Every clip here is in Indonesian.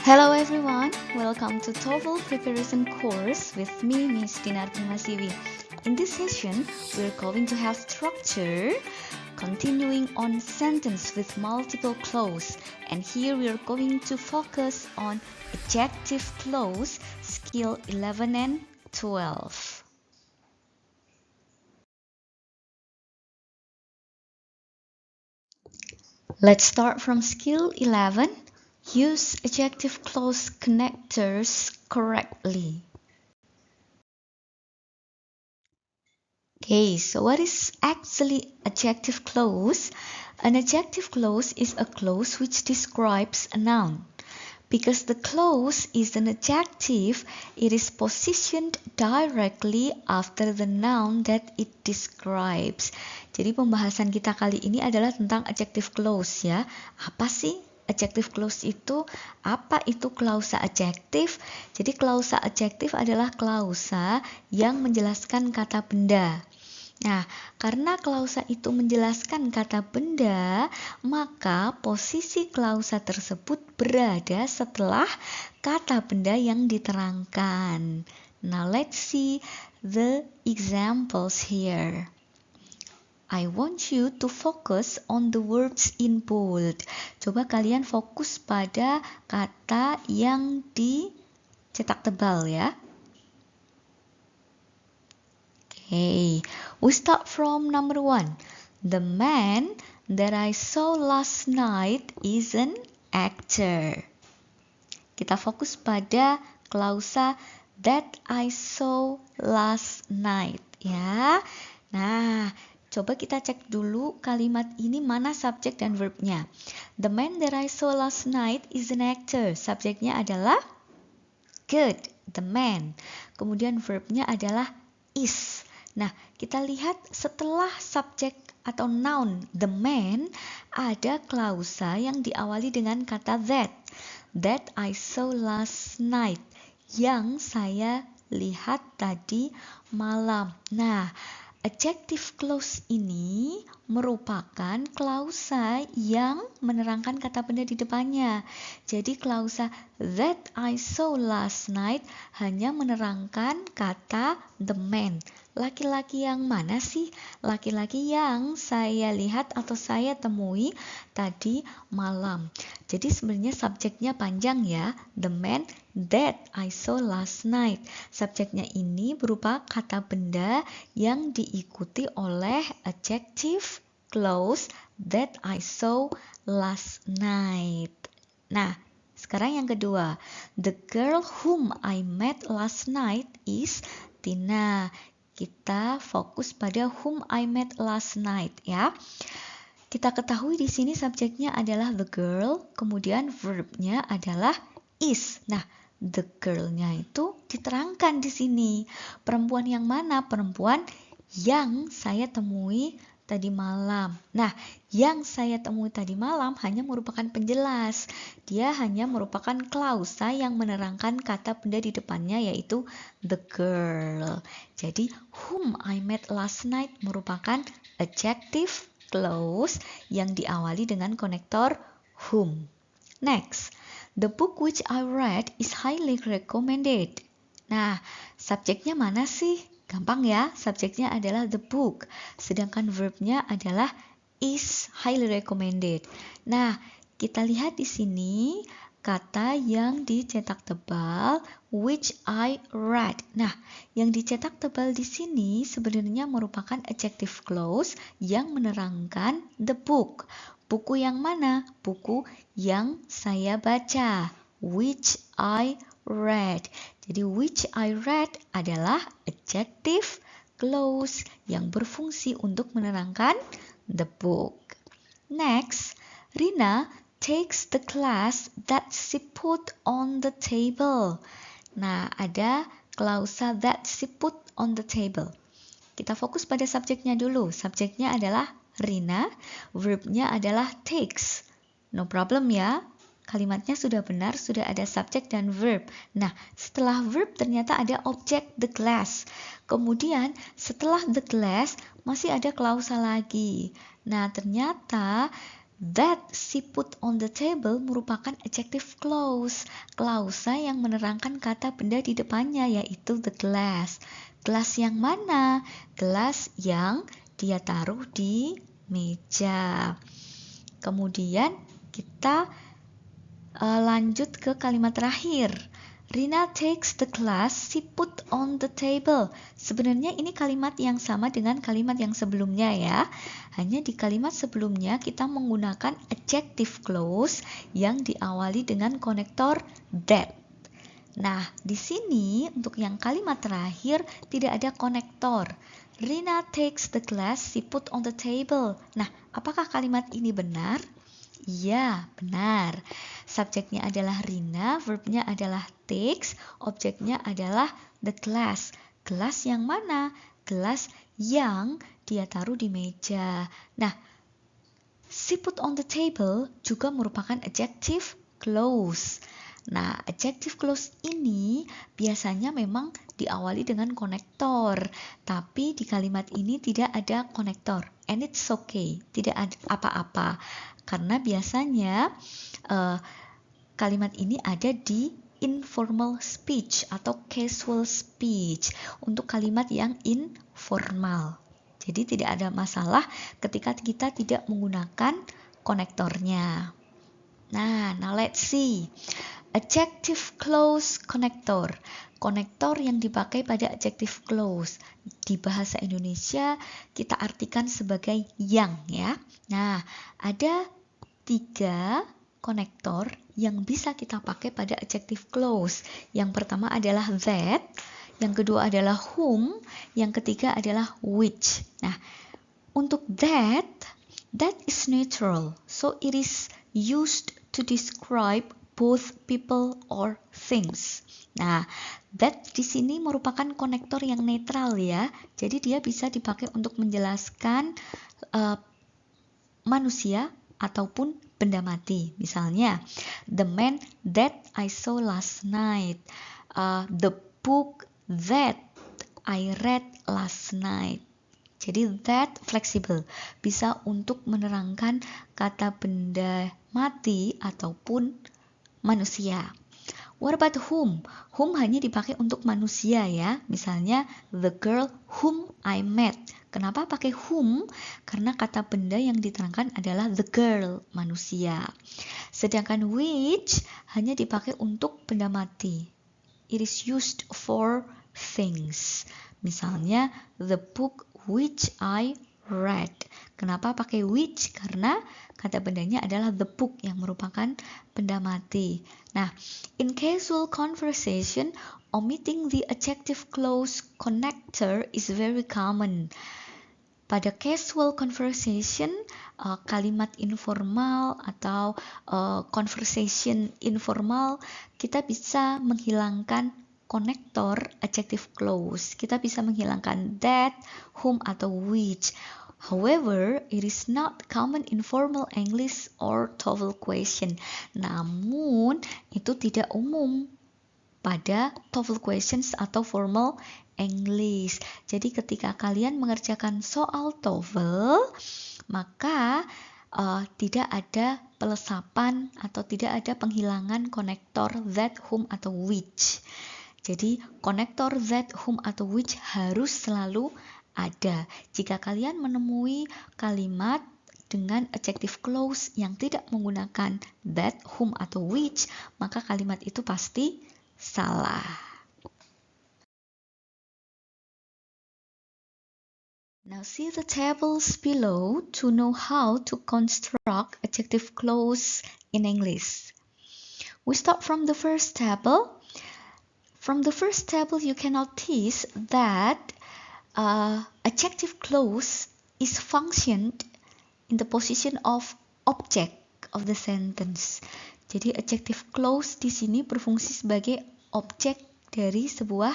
Hello everyone, welcome to TOEFL preparation course with me, Miss Dinarti Masiwi. In this session, we're going to have structure, continuing on sentence with multiple clause. And here we're going to focus on adjective clause, skill 11 and 12. Let's start from skill 11. Use adjective clause connectors correctly. Okay, so what is actually adjective clause? An adjective clause is a clause which describes a noun. Because the clause is an adjective, it is positioned directly after the noun that it describes. Jadi pembahasan kita kali ini adalah tentang adjective clause ya. Apa sih adjective clause itu? Apa itu klausa adjektif? Jadi klausa adjektif adalah klausa yang menjelaskan kata benda. Nah, karena klausa itu menjelaskan kata benda, maka posisi klausa tersebut berada setelah kata benda yang diterangkan. Now, let's see the examples here. I want you to focus on the words in bold. Coba kalian fokus pada kata yang dicetak tebal ya. Okay, we start from number 1. The man that I saw last night is an actor. Kita fokus pada klausa that I saw last night ya. Nah, coba kita cek dulu kalimat ini mana subjek dan verbnya. The man that I saw last night is an actor. Subjeknya adalah good, the man. Kemudian verbnya adalah is. Nah, kita lihat setelah subjek atau noun the man, ada klausa yang diawali dengan kata that. That I saw last night. Yang saya lihat tadi malam. Nah, adjective clause ini merupakan klausa yang menerangkan kata benda di depannya. Jadi klausa that I saw last night hanya menerangkan kata the man. Laki-laki yang mana sih? Laki-laki yang saya lihat atau saya temui tadi malam. Jadi sebenarnya subjeknya panjang ya. The man that I saw last night. Subjeknya ini berupa kata benda yang diikuti oleh adjective clause that I saw last night. Nah, sekarang yang kedua. The girl whom I met last night is Tina. Kita fokus pada whom I met last night ya. Kita ketahui di sini subjeknya adalah the girl, kemudian verbnya adalah is. Nah, the girl-nya itu diterangkan di sini. Perempuan yang mana? Perempuan yang saya temui tadi malam. Nah, yang saya temui tadi malam hanya merupakan penjelas. Dia hanya merupakan klausa yang menerangkan kata benda di depannya yaitu the girl. Jadi, whom I met last night merupakan adjective clause yang diawali dengan konektor whom. Next, the book which I read is highly recommended. Nah, subjeknya mana sih? Gampang ya, subjeknya adalah the book, sedangkan verbnya adalah is highly recommended. Nah, kita lihat di sini kata yang dicetak tebal which I read. Nah, yang dicetak tebal di sini sebenarnya merupakan adjective clause yang menerangkan the book. Buku yang mana? Buku yang saya baca, which I read. Jadi which I read adalah adjective clause yang berfungsi untuk menerangkan the book. Next, Rina takes the class that she put on the table. Nah, ada klausa that she put on the table. Kita fokus pada subjeknya dulu. Subjeknya adalah Rina, verbnya adalah takes. No problem ya. Kalimatnya sudah benar, sudah ada subjek dan verb. Nah, setelah verb ternyata ada objek the glass. Kemudian setelah the glass masih ada klausa lagi. Nah, ternyata That she put on the table merupakan adjective clause. Klausa yang menerangkan kata benda di depannya, yaitu the glass. Gelas yang mana? Gelas yang dia taruh di meja. Kemudian kita lanjut ke kalimat terakhir. Rina takes the glass she put on the table. Sebenarnya ini kalimat yang sama dengan kalimat yang sebelumnya ya. Hanya di kalimat sebelumnya kita menggunakan adjective clause yang diawali dengan konektor that. Nah, di sini untuk yang kalimat terakhir tidak ada konektor. Rina takes the glass she put on the table. Nah, apakah kalimat ini benar? Iya, benar. Subjeknya adalah Rina, verbnya adalah takes, objeknya adalah the glass. Gelas yang mana? Gelas yang dia taruh di meja. Nah, she put on the table juga merupakan adjective clause. Nah, adjective clause ini biasanya memang diawali dengan konektor, tapi di kalimat ini tidak ada konektor. And it's okay, tidak ada apa-apa. Karena biasanya kalimat ini ada di informal speech atau casual speech untuk kalimat yang informal. Jadi tidak ada masalah ketika kita tidak menggunakan konektornya. Nah, now let's see. Adjective clause connector. Konektor yang dipakai pada adjective clause. Di bahasa Indonesia kita artikan sebagai yang ya. Nah, ada 3 konektor yang bisa kita pakai pada adjective clause. Yang pertama adalah that, yang kedua adalah whom, yang ketiga adalah which. Nah, untuk that is neutral, so it is used to describe both people or things. Nah, that di sini merupakan konektor yang netral ya. Jadi dia bisa dipakai untuk menjelaskan manusia ataupun benda mati. Misalnya, the man that I saw last night, the book that I read last night. Jadi that fleksibel, bisa untuk menerangkan kata benda mati ataupun manusia. What about whom? Whom hanya dipakai untuk manusia ya. Misalnya the girl whom I met. Kenapa pakai whom? Karena kata benda yang diterangkan adalah the girl, manusia. Sedangkan which hanya dipakai untuk benda mati. It is used for things. Misalnya the book which I read. Kenapa pakai which? Karena kata bendanya adalah the book yang merupakan benda mati. Nah, in casual conversation, omitting the adjective clause connector is very common. Pada casual conversation, kalimat informal atau conversation informal, kita bisa menghilangkan konektor adjective clause. Kita bisa menghilangkan that, whom, atau which. However, it is not common in formal English or TOEFL question. Namun, itu tidak umum pada TOEFL questions atau formal English. Jadi ketika kalian mengerjakan soal TOEFL, maka tidak ada pelesapan atau tidak ada penghilangan konektor that, whom, atau which. Jadi konektor that, whom, atau which harus selalu ada. Jika kalian menemui kalimat dengan adjective clause yang tidak menggunakan that, whom, atau which, maka kalimat itu pasti salah. Now see the tables below to know how to construct adjective clause in English. We start from the first table. From the first table you can notice that adjective clause is functioned in the position of object of the sentence. Jadi adjective clause di sini berfungsi sebagai objek dari sebuah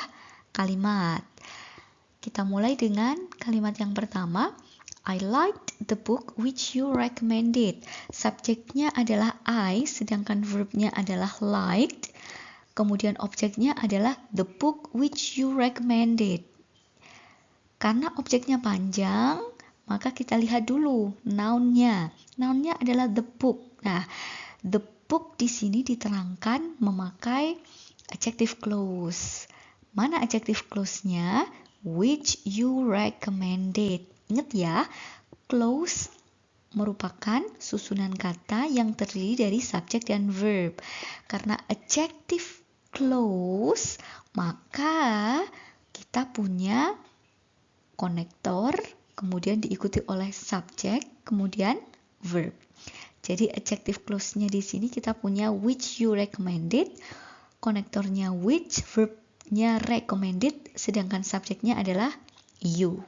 kalimat. Kita mulai dengan kalimat yang pertama. I liked the book which you recommended. Subjeknya adalah I, sedangkan verbnya adalah liked. Kemudian objeknya adalah the book which you recommended. Karena objeknya panjang, maka kita lihat dulu noun-nya. Noun-nya adalah the book. Nah, the book di sini diterangkan memakai adjective clause. Mana adjective clause-nya? Which you recommended. Ingat ya, clause merupakan susunan kata yang terdiri dari subjek dan verb. Karena adjective clause, maka kita punya konektor, kemudian diikuti oleh subjek, kemudian verb. Jadi adjective clause-nya di sini kita punya which you recommended, konektornya which, verbnya recommended, sedangkan subjeknya adalah you.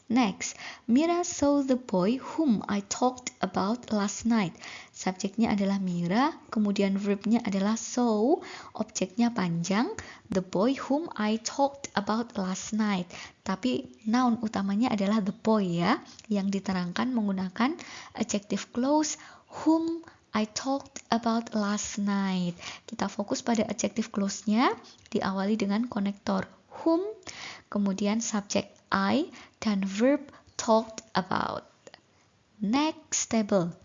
Next, Mira saw the boy whom I talked about last night. Subjeknya adalah Mira, kemudian verbnya adalah saw, objeknya panjang, the boy whom I talked about last night. Tapi noun utamanya adalah the boy ya, yang diterangkan menggunakan adjective clause whom I talked about last night. Kita fokus pada adjective clause-nya, diawali dengan konektor whom, kemudian subjek I, dan verb talked about. Next table.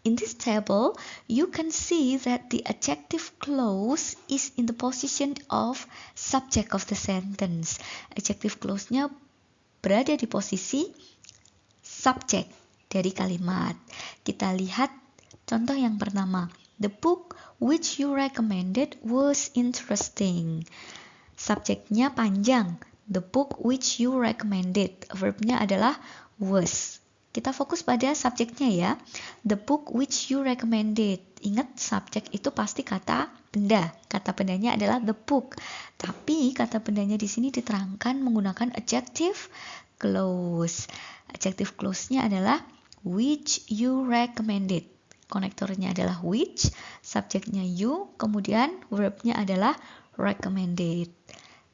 In this table, you can see that the adjective clause is in the position of subject of the sentence. Adjective clause-nya berada di posisi subjek dari kalimat. Kita lihat contoh yang pertama. The book which you recommended was interesting. Subjeknya panjang. The book which you recommended. Verbnya adalah was. Kita fokus pada subjeknya ya. The book which you recommended. Ingat, subjek itu pasti kata benda. Kata bendanya adalah the book. Tapi kata bendanya di sini diterangkan menggunakan adjective clause. Adjective clause-nya adalah which you recommended. Konektornya adalah which, subjeknya you, kemudian verbnya adalah recommended.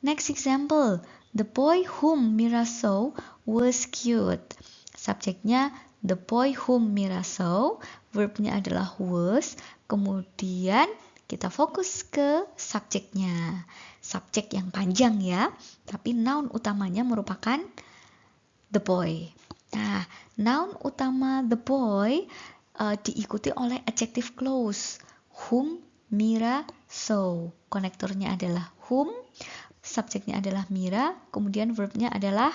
Next example, the boy whom Mira saw was cute. Subjeknya the boy whom Mira saw, verbnya adalah was, kemudian kita fokus ke subjeknya. Subjek yang panjang ya, tapi noun utamanya merupakan the boy. Nah, noun utama the boy diikuti oleh adjective clause whom Mira saw. Konektornya adalah whom, subjeknya adalah Mira, kemudian verbnya adalah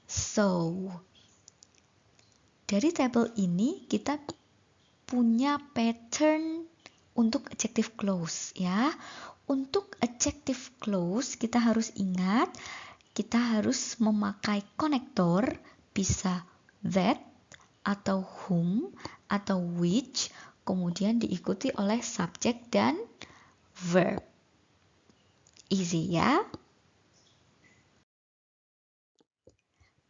saw. Dari tabel ini kita punya pattern untuk adjective clause ya. Untuk adjective clause kita harus ingat, kita harus memakai konektor, bisa that atau whom atau which, kemudian diikuti oleh subjek dan verb. Easy ya.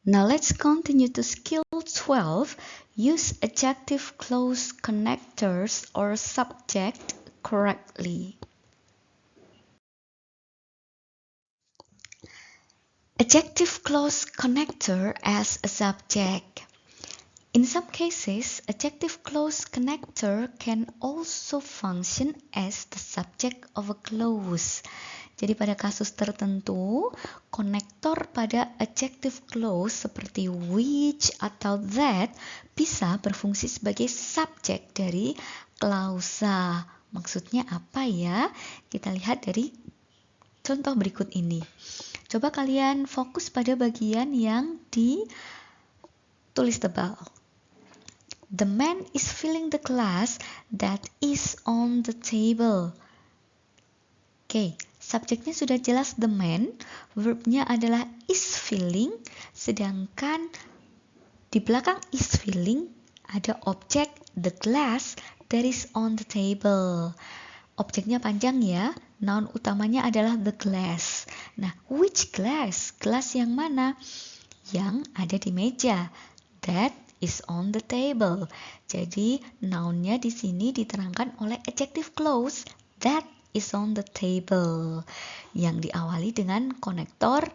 Now let's continue to skill 12. Use adjective clause connectors or subject correctly. Adjective clause connector as a subject. In some cases, adjective clause connector can also function as the subject of a clause. Jadi pada kasus tertentu, konektor pada adjective clause seperti which atau that bisa berfungsi sebagai subjek dari klausa. Maksudnya apa ya? Kita lihat dari contoh berikut ini. Coba kalian fokus pada bagian yang ditulis tebal. The man is filling the glass that is on the table. Oke, subjeknya sudah jelas the man, verbnya adalah is filling, sedangkan di belakang is filling ada objek the glass that is on the table. Objeknya panjang ya, noun utamanya adalah the glass. Nah, which glass? Gelas yang mana? Yang ada di meja. That is on the table. Jadi nounnya di sini diterangkan oleh adjective clause that is on the table yang diawali dengan konektor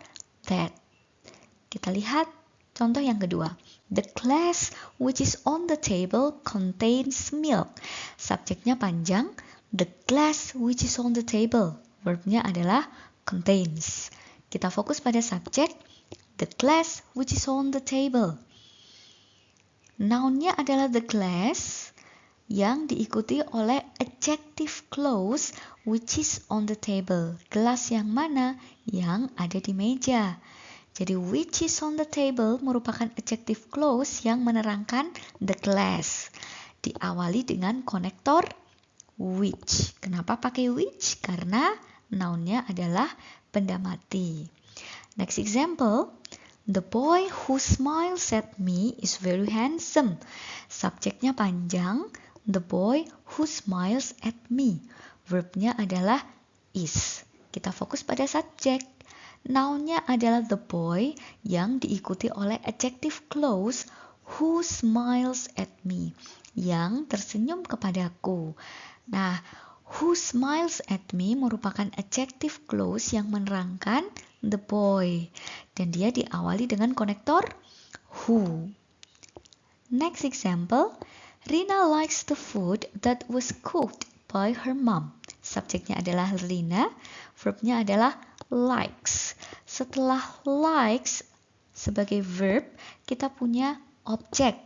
that. Kita lihat contoh yang kedua. The glass which is on the table contains milk. Subjeknya panjang. The glass which is on the table. Verbnya adalah contains. Kita fokus pada subjek. The glass which is on the table. Noun-nya adalah the glass yang diikuti oleh adjective clause which is on the table. Gelas yang mana? Yang ada di meja. Jadi which is on the table merupakan adjective clause yang menerangkan the glass. Diawali dengan konektor which. Kenapa pakai which? Karena noun-nya adalah benda mati. Next example. The boy who smiles at me is very handsome. Subjeknya panjang. The boy who smiles at me. Verbnya adalah is. Kita fokus pada subjek. Noun-nya adalah the boy yang diikuti oleh adjective clause who smiles at me. Yang tersenyum kepadaku. Nah, who smiles at me merupakan adjective clause yang menerangkan the boy. Dan dia diawali dengan konektor who. Next example. Rina likes the food that was cooked by her mom. Subjeknya adalah Rina. Verbnya adalah likes. Setelah likes sebagai verb, kita punya objek.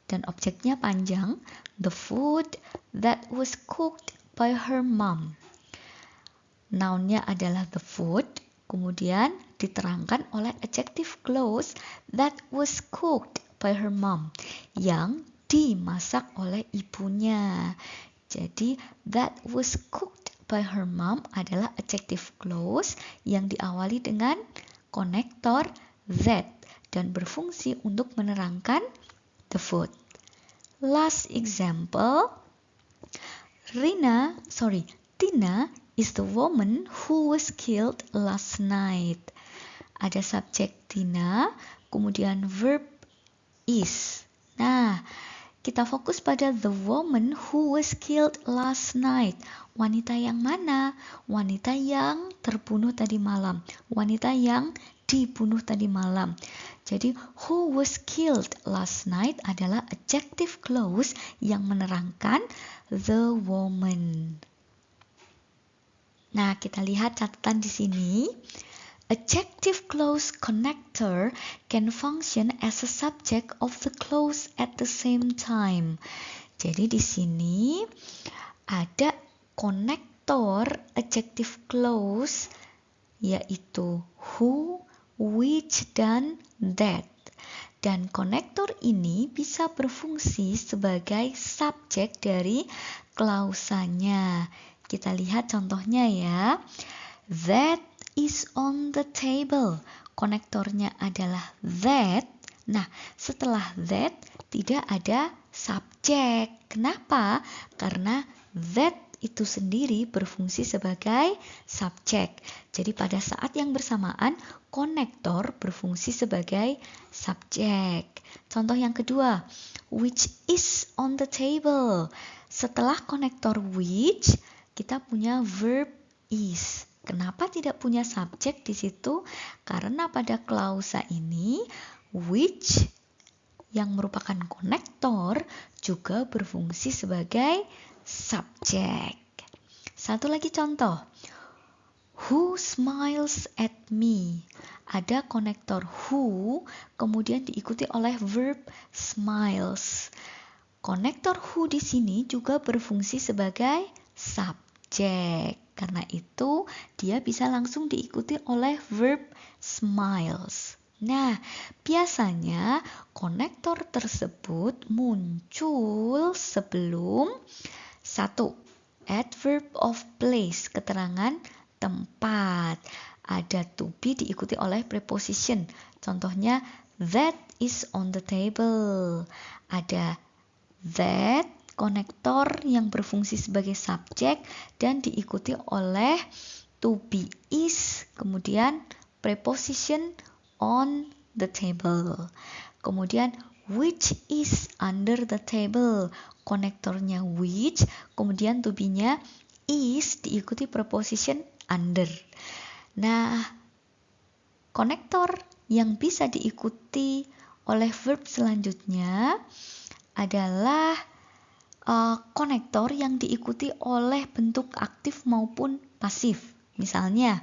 Dan objeknya panjang. The food that was cooked by her mom. Noun-nya adalah the food. Kemudian diterangkan oleh adjective clause that was cooked by her mom. Yang dimasak oleh ibunya. Jadi that was cooked by her mom adalah adjective clause yang diawali dengan konektor that dan berfungsi untuk menerangkan the food. Last example. Tina is the woman who was killed last night. Ada subjek Tina, kemudian verb is. Nah, kita fokus pada the woman who was killed last night. Wanita yang mana? Wanita yang terbunuh tadi malam. Wanita yang dibunuh tadi malam. Jadi, who was killed last night adalah adjective clause yang menerangkan the woman. Nah, kita lihat catatan di sini. Adjective clause connector can function as a subject of the clause at the same time. Jadi di sini ada konektor adjective clause yaitu who, which, dan that. Dan konektor ini bisa berfungsi sebagai subjek dari klausanya. Kita lihat contohnya ya. That is on the table. Konektornya adalah that. Nah, setelah that tidak ada subjek. Kenapa? Karena that itu sendiri berfungsi sebagai subjek. Jadi pada saat yang bersamaan, konektor berfungsi sebagai subjek. Contoh yang kedua, which is on the table. Setelah konektor which, kita punya verb is. Kenapa tidak punya subjek di situ? Karena pada klausa ini, which yang merupakan konektor juga berfungsi sebagai subjek. Satu lagi contoh. Who smiles at me? Ada konektor who, kemudian diikuti oleh verb smiles. Konektor who di sini juga berfungsi sebagai subjek. Karena itu, dia bisa langsung diikuti oleh verb smiles. Nah, biasanya konektor tersebut muncul sebelum 1. Adverb of place, keterangan tempat. Ada to be diikuti oleh preposition. Contohnya, that is on the table. Ada that, konektor yang berfungsi sebagai subjek dan diikuti oleh to be is, kemudian preposition on the table. Kemudian which is under the table, konektornya which, kemudian to be-nya is diikuti preposition under. Nah, konektor yang bisa diikuti oleh verb selanjutnya adalah konektor yang diikuti oleh bentuk aktif maupun pasif. Misalnya,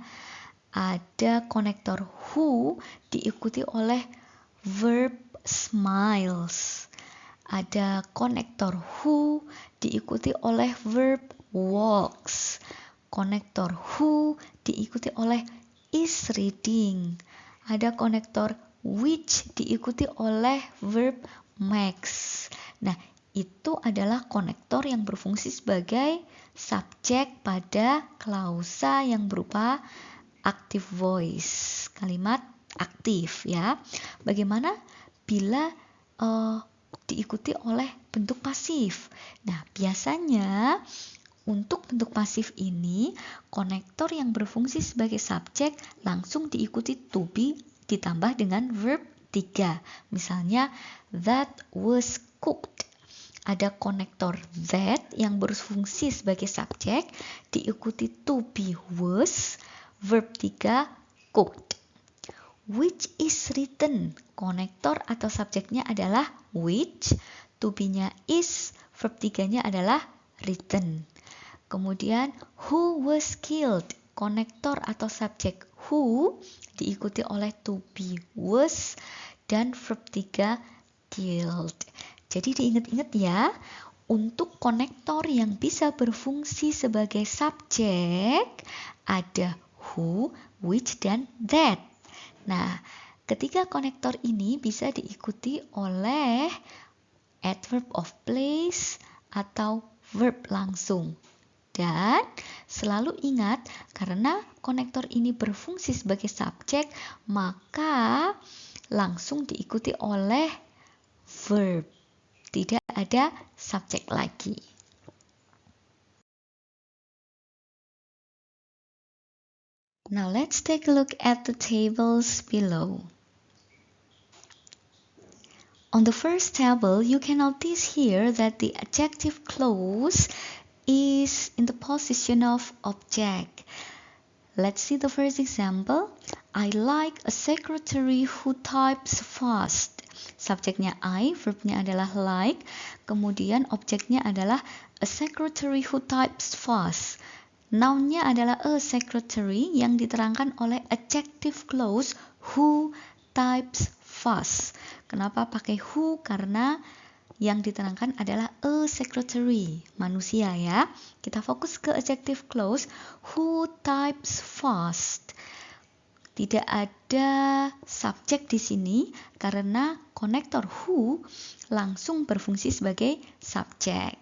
ada konektor who diikuti oleh verb smiles. ada konektor who diikuti oleh verb walks. Konektor who diikuti oleh is reading. Ada konektor which diikuti oleh verb makes. Nah, itu adalah konektor yang berfungsi sebagai subjek pada klausa yang berupa active voice, kalimat aktif ya. Bagaimana bila diikuti oleh bentuk pasif? Nah, biasanya untuk bentuk pasif ini, konektor yang berfungsi sebagai subjek langsung diikuti to be ditambah dengan verb 3. Misalnya, that was cooked. Ada konektor that yang berfungsi sebagai subjek diikuti to be was, verb 3 cooked. Which is written. Konektor atau subjeknya adalah which, to be-nya is, verb 3-nya adalah written. Kemudian who was killed. Konektor atau subjek who diikuti oleh to be was dan verb 3 killed. Jadi diingat-ingat ya, untuk konektor yang bisa berfungsi sebagai subjek ada who, which, dan that. Nah, ketiga konektor ini bisa diikuti oleh adverb of place atau verb langsung. Dan selalu ingat, karena konektor ini berfungsi sebagai subjek, maka langsung diikuti oleh verb. Tidak ada subjek lagi. Now let's take a look at the tables below. On the first table, you can notice here that the adjective clause is in the position of object. Let's see the first example. I like a secretary who types fast. Subjeknya I, verbnya adalah like, kemudian objeknya adalah a secretary who types fast. Nounnya adalah a secretary yang diterangkan oleh adjective clause who types fast. Kenapa pakai who? Karena yang diterangkan adalah a secretary, manusia ya. Kita fokus ke adjective clause who types fast. Tidak ada subjek di sini karena konektor who langsung berfungsi sebagai subjek.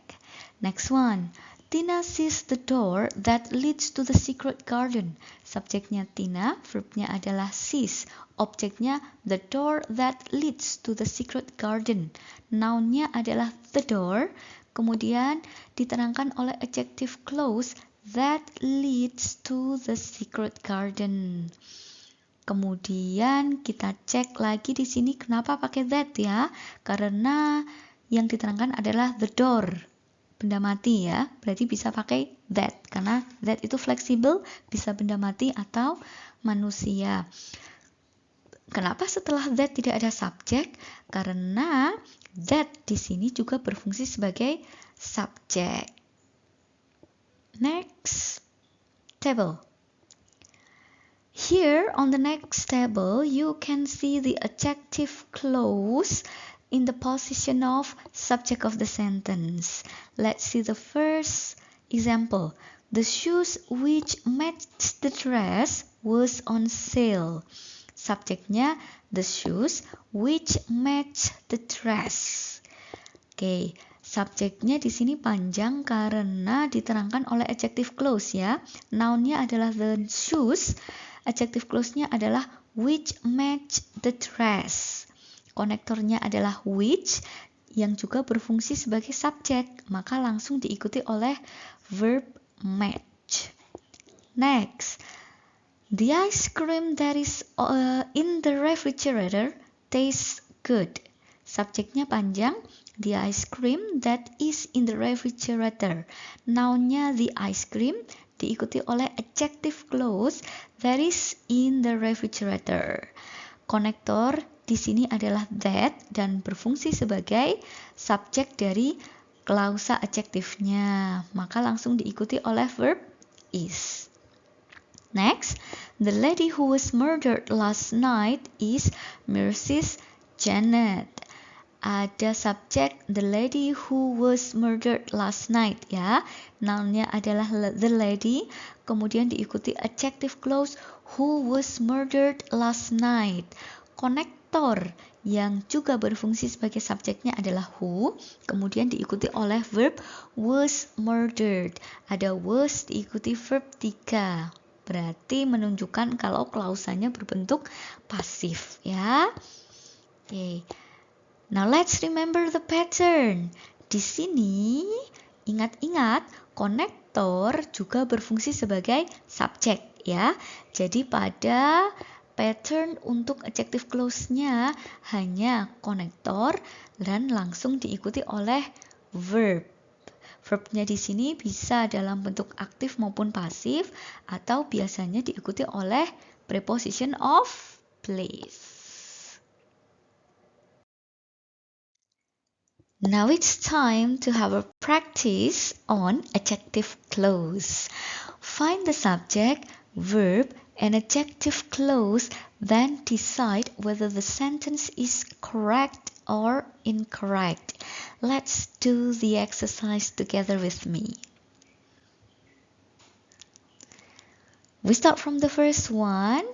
Next one. Tina sees the door that leads to the secret garden. Subjeknya Tina, verbnya adalah sees. Objeknya the door that leads to the secret garden. Nounnya adalah the door, kemudian diterangkan oleh adjective clause that leads to the secret garden. Kemudian kita cek lagi di sini kenapa pakai that ya? Karena yang diterangkan adalah the door. Benda mati ya, berarti bisa pakai that karena that itu fleksibel, bisa benda mati atau manusia. Kenapa setelah that tidak ada subjek? Karena that di sini juga berfungsi sebagai subjek. Next table. Here on the next table, you can see the adjective clause in the position of subject of the sentence. Let's see the first example. The shoes which matched the dress was on sale. Subjeknya the shoes which match the dress. Oke, subjeknya di sini panjang karena diterangkan oleh adjective clause ya. Nounnya adalah the shoes, adjective clause-nya adalah which match the dress. Konektornya adalah which yang juga berfungsi sebagai subjek, maka langsung diikuti oleh verb match. Next, the ice cream that is in the refrigerator tastes good. Subjeknya panjang, the ice cream that is in the refrigerator. Nounnya the ice cream diikuti oleh adjective clause that is in the refrigerator. Konektor di sini adalah that dan berfungsi sebagai subjek dari klausa adjektifnya, maka langsung diikuti oleh verb is. Next, the lady who was murdered last night is Mrs. Janet. ada subjek the lady who was murdered last night ya. Noun-nya adalah the lady, kemudian diikuti adjective clause who was murdered last night. Konektor yang juga berfungsi sebagai subjeknya adalah who, kemudian diikuti oleh verb was murdered. Ada was diikuti verb 3. Berarti menunjukkan kalau klausanya berbentuk pasif ya. Oke. Now let's remember the pattern. Di sini ingat-ingat konektor juga berfungsi sebagai subjek ya. Jadi pada pattern untuk adjective clause-nya hanya konektor dan langsung diikuti oleh verb. Verbnya di sini bisa dalam bentuk aktif maupun pasif atau biasanya diikuti oleh preposition of place. Now it's time to have a practice on adjective clause. Find the subject, verb, and adjective clause, then decide whether the sentence is correct or incorrect. Let's do the exercise together with me. We start from the first one.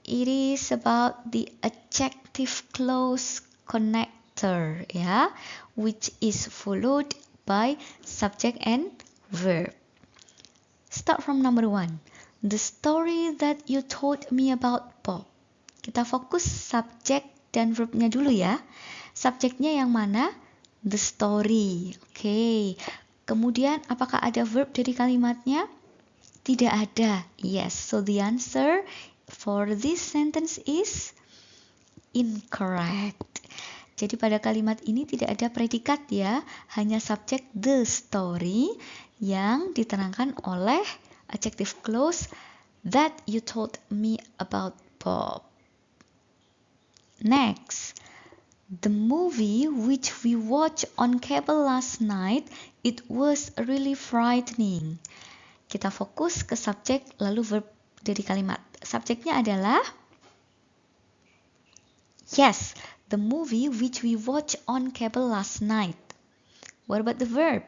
It is about the adjective clause connector, yeah, which is followed by subject and verb. Start from number 1. The story that you told me about Bob. Kita fokus subjek dan verbnya dulu ya. Subjeknya yang mana? The story. Oke. Kemudian apakah ada verb dari kalimatnya? Tidak ada. Yes. So the answer for this sentence is incorrect. Jadi pada kalimat ini tidak ada predikat ya, hanya subjek the story yang diterangkan oleh adjective clause that you told me about Bob. Next, the movie which we watched on cable last night, it was really frightening. Kita fokus ke subjek lalu verb dari kalimat. Subjeknya adalah yes, the movie which we watched on cable last night. What about the verb?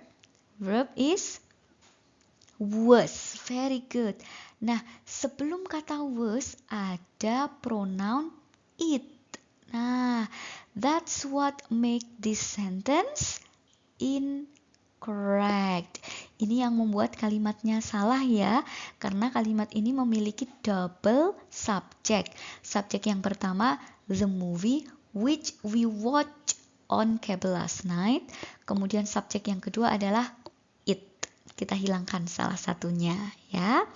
Verb is was. Very good. Nah, sebelum kata was ada pronoun it. Nah, that's what make this sentence incorrect. Ini yang membuat kalimatnya salah ya, karena kalimat ini memiliki double subject. Subjek yang pertama, the movie which we watched on cable last night. Kemudian subjek yang kedua adalah it. Kita hilangkan salah satunya ya.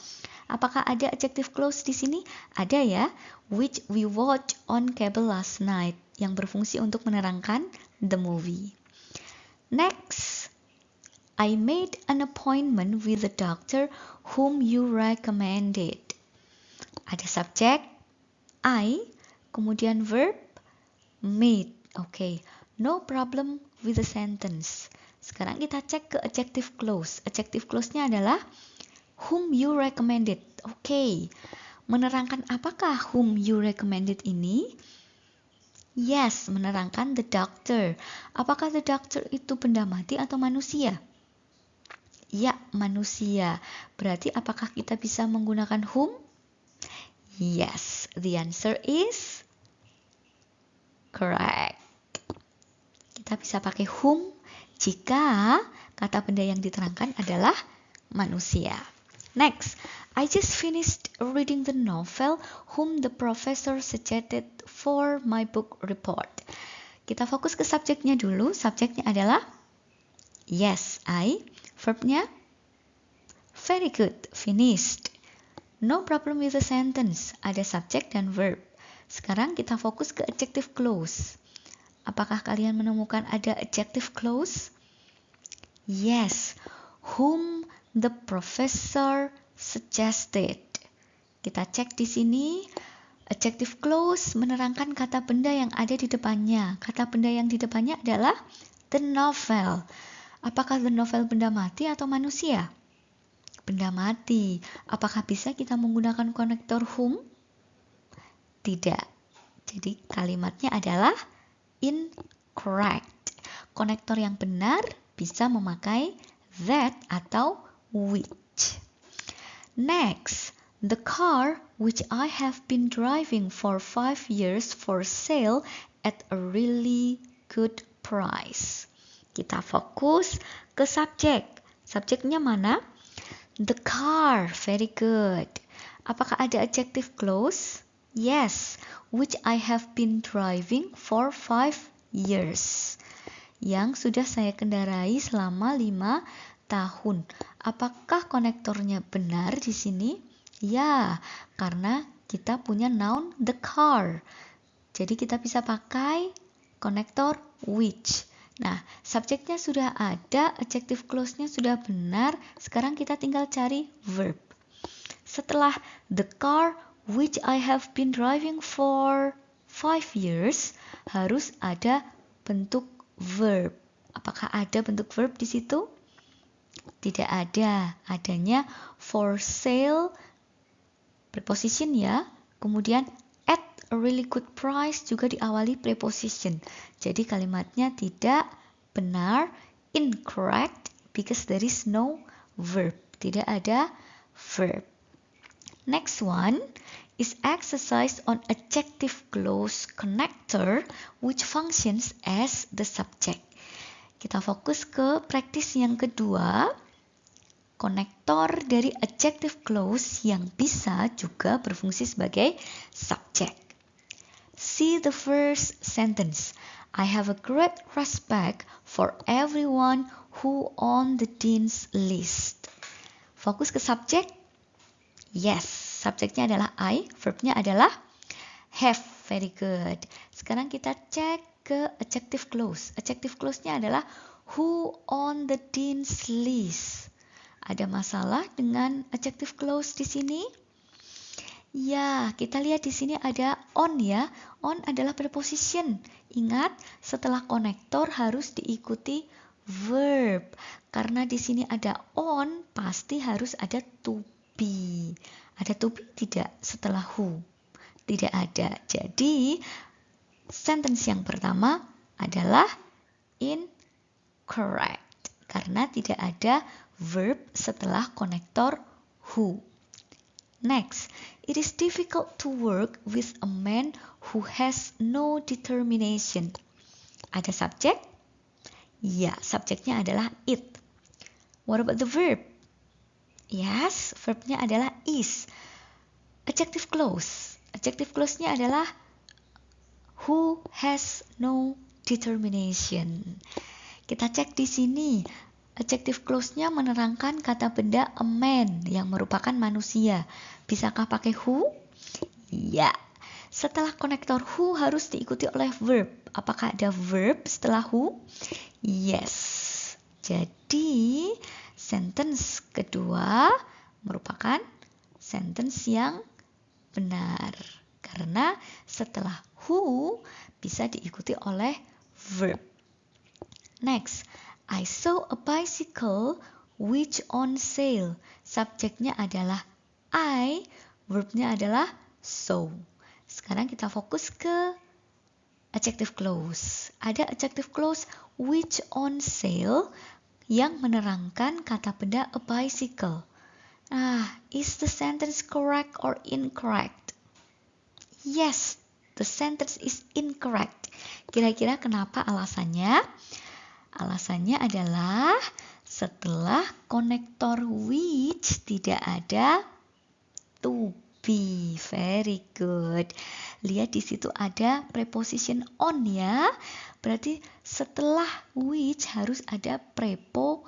Apakah ada adjective clause di sini? Ada ya. Which we watched on cable last night, yang berfungsi untuk menerangkan the movie. Next, I made an appointment with the doctor whom you recommended. Ada subjek I, kemudian verb made. Oke, no problem with the sentence. Sekarang kita cek ke adjective clause. Adjective clause-nya adalah whom you recommended. Oke, menerangkan apakah whom you recommended ini? Yes, menerangkan the doctor. Apakah the doctor itu benda mati atau manusia? Ya, manusia. Berarti apakah kita bisa menggunakan whom? Yes, the answer is correct. Kita bisa pakai whom jika kata benda yang diterangkan adalah manusia. Next, I just finished reading the novel whom the professor suggested for my book report. Kita fokus ke subjeknya dulu. Subjeknya adalah yes, I. Verbnya very good, finished. No problem with the sentence. Ada subjek dan verb. Sekarang kita fokus ke adjective clause. Apakah kalian menemukan ada adjective clause? Yes, whom the professor suggested. Kita cek di sini, adjective clause menerangkan kata benda yang ada di depannya. Kata benda yang di depannya adalah the novel. Apakah the novel benda mati atau manusia? Benda mati. Apakah bisa kita menggunakan konektor whom? Tidak. Jadi kalimatnya adalah incorrect. correct. Konektor yang benar bisa memakai that atau which. Next, the car which I have been driving for 5 years for sale at a really good price. Kita fokus ke subjek. Subjeknya mana? The car, very good. Apakah ada adjective clause? Yes, which I have been driving for 5 years. Yang sudah saya kendarai selama 5 tahun. Apakah konektornya benar di sini? Ya, karena kita punya noun the car. Jadi kita bisa pakai konektor which. Nah, subjeknya sudah ada, adjective clause-nya sudah benar. Sekarang kita tinggal cari verb. Setelah the car which I have been driving for 5 years, harus ada bentuk verb. Apakah ada bentuk verb di situ? Tidak ada. Adanya for sale, preposition ya. Kemudian at a really good price juga diawali preposition. Jadi kalimatnya tidak benar, incorrect, because there is no verb. Tidak ada verb. Next one is exercise on adjective clause connector which functions as the subject. Kita fokus ke praktis yang kedua, konektor dari adjective clause yang bisa juga berfungsi sebagai subject. See the first sentence. I have a great respect for everyone who on the dean's list. Fokus ke subjek. Yes, subjeknya adalah I, verbnya adalah have, very good. Sekarang kita cek ke adjective clause. Adjective clause-nya adalah who on the dean's list. Ada masalah dengan adjective clause di sini? Ya, kita lihat di sini ada on ya. On adalah preposition. Ingat, setelah konektor harus diikuti verb. Karena di sini ada on, pasti harus ada to be. Ada to be tidak setelah who? Tidak ada. Jadi, sentence yang pertama adalah incorrect. Karena tidak ada verb setelah konektor who. Next, it is difficult to work with a man who has no determination. Ada subjek? Ya, subjeknya adalah it. What about the verb? Yes, verbnya adalah is. Adjective clause. Adjective clause-nya adalah who has no determination. Kita cek di sini. Adjective clause-nya menerangkan kata benda a man yang merupakan manusia. Bisakah pakai who? Ya. Setelah konektor who harus diikuti oleh verb. Apakah ada verb setelah who? Yes. Jadi, sentence kedua merupakan sentence yang benar. Karena setelah who bisa diikuti oleh verb. Next, I saw a bicycle which on sale. Subjeknya adalah I, verbnya adalah saw. Sekarang kita fokus ke adjective clause. Ada adjective clause which on sale yang menerangkan kata benda a bicycle. Is the sentence correct or incorrect? Yes, the sentence is incorrect. Kira-kira kenapa alasannya? Alasannya adalah setelah konektor which tidak ada to be. Very good. Lihat di situ ada preposition on ya. Berarti setelah which harus ada preposition.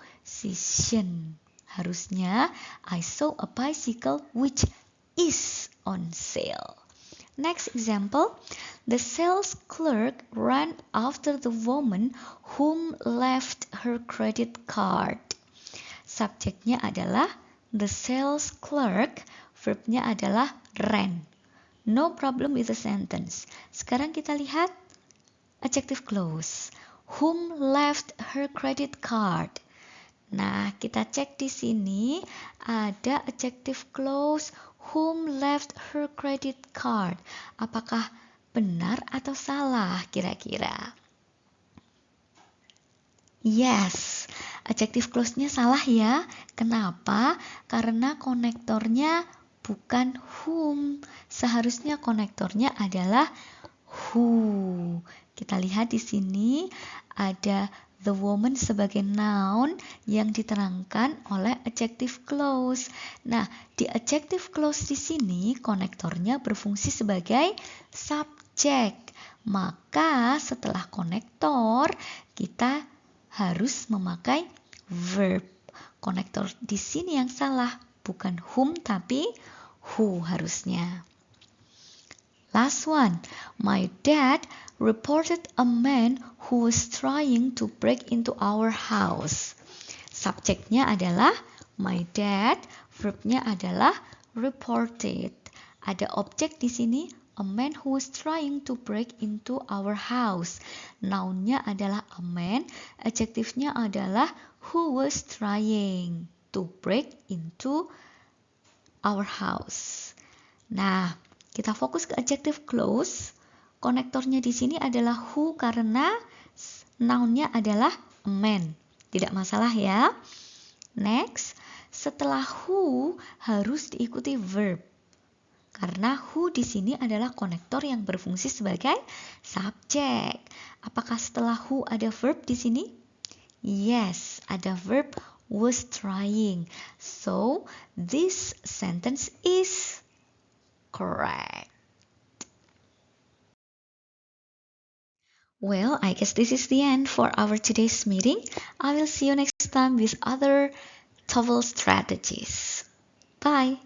Harusnya I saw a bicycle which is on sale. Next example, the sales clerk ran after the woman whom left her credit card. Subjeknya adalah the sales clerk, verbnya adalah ran. No problem with the sentence. Sekarang kita lihat adjective clause. Whom left her credit card. Nah, kita cek di sini ada adjective clause whom left her credit card. Apakah benar atau salah kira-kira? Yes, adjective clause-nya salah ya. Kenapa? Karena konektornya bukan whom. Seharusnya konektornya adalah who. Kita lihat di sini ada the woman sebagai noun yang diterangkan oleh adjective clause. Nah, di adjective clause di sini konektornya berfungsi sebagai subject. Maka setelah konektor kita harus memakai verb. Konektor di sini yang salah, bukan whom tapi who harusnya. Last one. My dad reported a man who was trying to break into our house. Subjeknya adalah my dad, verbnya adalah reported. Ada objek di sini, a man who was trying to break into our house. Nounnya adalah a man, adjektifnya adalah who was trying to break into our house. Nah, kita fokus ke adjective clause. Konektornya di sini adalah who karena nounnya adalah a man. Tidak masalah ya. Next, setelah who harus diikuti verb. Karena who di sini adalah konektor yang berfungsi sebagai subjek. Apakah setelah who ada verb di sini? Yes, ada verb was trying. So, this sentence is correct. Well, I guess this is the end for our today's meeting. I will see you next time with other TOEFL strategies. Bye.